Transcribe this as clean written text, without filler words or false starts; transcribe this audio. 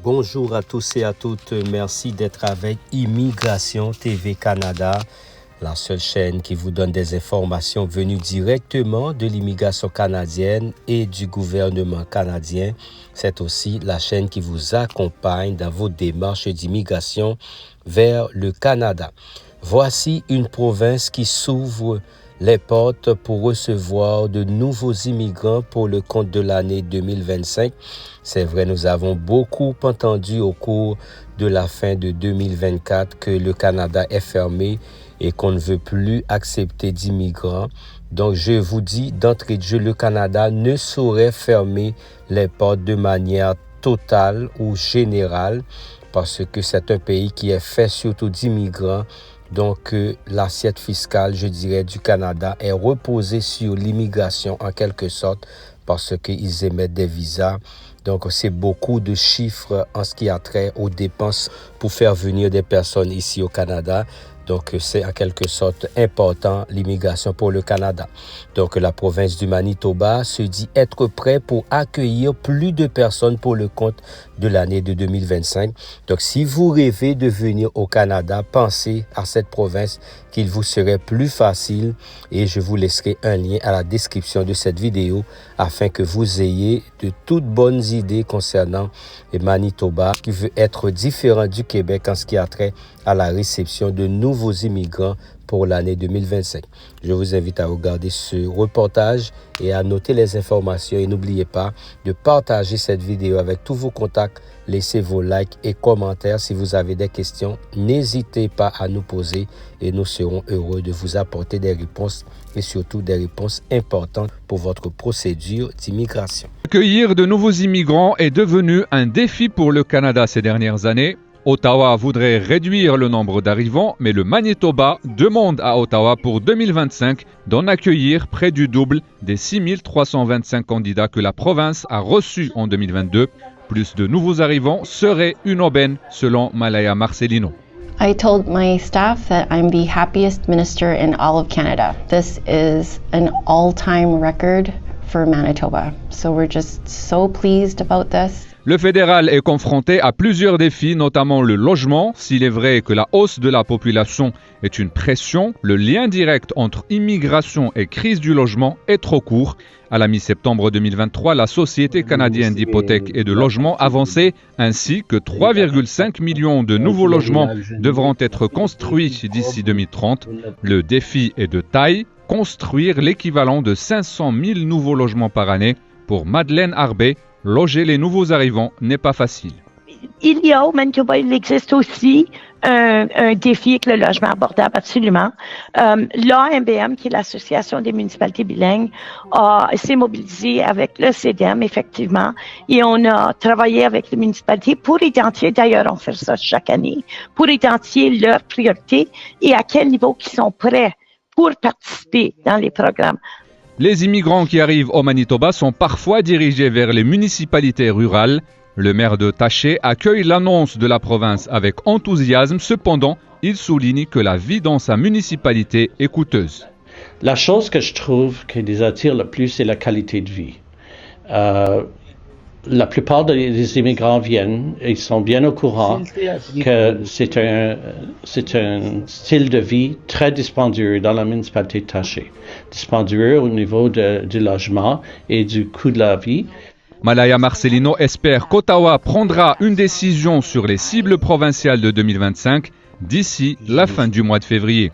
Bonjour à tous et à toutes. Merci d'être avec Immigration TV Canada, la seule chaîne qui vous donne des informations venues directement de l'immigration canadienne et du gouvernement canadien. C'est aussi la chaîne qui vous accompagne dans vos démarches d'immigration vers le Canada. Voici une province qui s'ouvre les portes pour recevoir de nouveaux immigrants pour le compte de l'année 2025. C'est vrai, nous avons beaucoup entendu au cours de la fin de 2024 que le Canada est fermé et qu'on ne veut plus accepter d'immigrants. Donc, je vous dis d'entrée de jeu, le Canada ne saurait fermer les portes de manière totale ou générale parce que c'est un pays qui est fait surtout d'immigrants. Donc, l'assiette fiscale, je dirais, du Canada est reposée sur l'immigration en quelque sorte parce qu'ils émettent des visas. Donc, c'est beaucoup de chiffres en ce qui a trait aux dépenses pour faire venir des personnes ici au Canada. Donc, c'est en quelque sorte important l'immigration pour le Canada. Donc, la province du Manitoba se dit être prêt pour accueillir plus de personnes pour le compte de l'année de 2025. Donc, si vous rêvez de venir au Canada, pensez à cette province qu'il vous serait plus facile et je vous laisserai un lien à la description de cette vidéo afin que vous ayez de toutes bonnes idées concernant le Manitoba qui veut être différent du Québec en ce qui a trait à la réception de nouveaux immigrants pour l'année 2025. Je vous invite à regarder ce reportage et à noter les informations et n'oubliez pas de partager cette vidéo avec tous vos contacts. Laissez vos likes et commentaires si vous avez des questions. N'hésitez pas à nous poser et nous serons heureux de vous apporter des réponses et surtout des réponses importantes pour votre procédure d'immigration. Accueillir de nouveaux immigrants est devenu un défi pour le Canada ces dernières années. Ottawa voudrait réduire le nombre d'arrivants, mais le Manitoba demande à Ottawa pour 2025 d'en accueillir près du double des 6 325 candidats que la province a reçus en 2022. Plus de nouveaux arrivants serait une aubaine, selon Malaya Marcelino. I told my staff that I'm the happiest minister in all of Canada. This is an all-time record for Manitoba. So we're just so pleased about this. Le fédéral est confronté à plusieurs défis, notamment le logement. S'il est vrai que la hausse de la population est une pression, le lien direct entre immigration et crise du logement est trop court. À la mi-septembre 2023, la Société canadienne d'hypothèques et de logement avançait ainsi que 3,5 millions de nouveaux logements devront être construits d'ici 2030. Le défi est de taille, construire l'équivalent de 500 000 nouveaux logements par année. Pour Madeleine Arbet, loger les nouveaux arrivants n'est pas facile. Il y a au Manitoba, il existe aussi un défi avec le logement abordable, absolument. L'AMBM, qui est l'Association des municipalités bilingues, s'est mobilisée avec le CDM, effectivement, et on a travaillé avec les municipalités pour identifier, d'ailleurs on fait ça chaque année, pour identifier leurs priorités et à quel niveau ils sont prêts pour participer dans les programmes. Les immigrants qui arrivent au Manitoba sont parfois dirigés vers les municipalités rurales. Le maire de Taché accueille l'annonce de la province avec enthousiasme. Cependant, il souligne que la vie dans sa municipalité est coûteuse. La chose que je trouve qui les attire le plus, c'est la qualité de vie. La plupart des immigrants viennent, ils sont bien au courant que c'est un style de vie très dispendieux dans la municipalité de Taché. Dispendieux au niveau du logement et du coût de la vie. Malaya Marcelino espère qu'Ottawa prendra une décision sur les cibles provinciales de 2025 d'ici la fin du mois de février.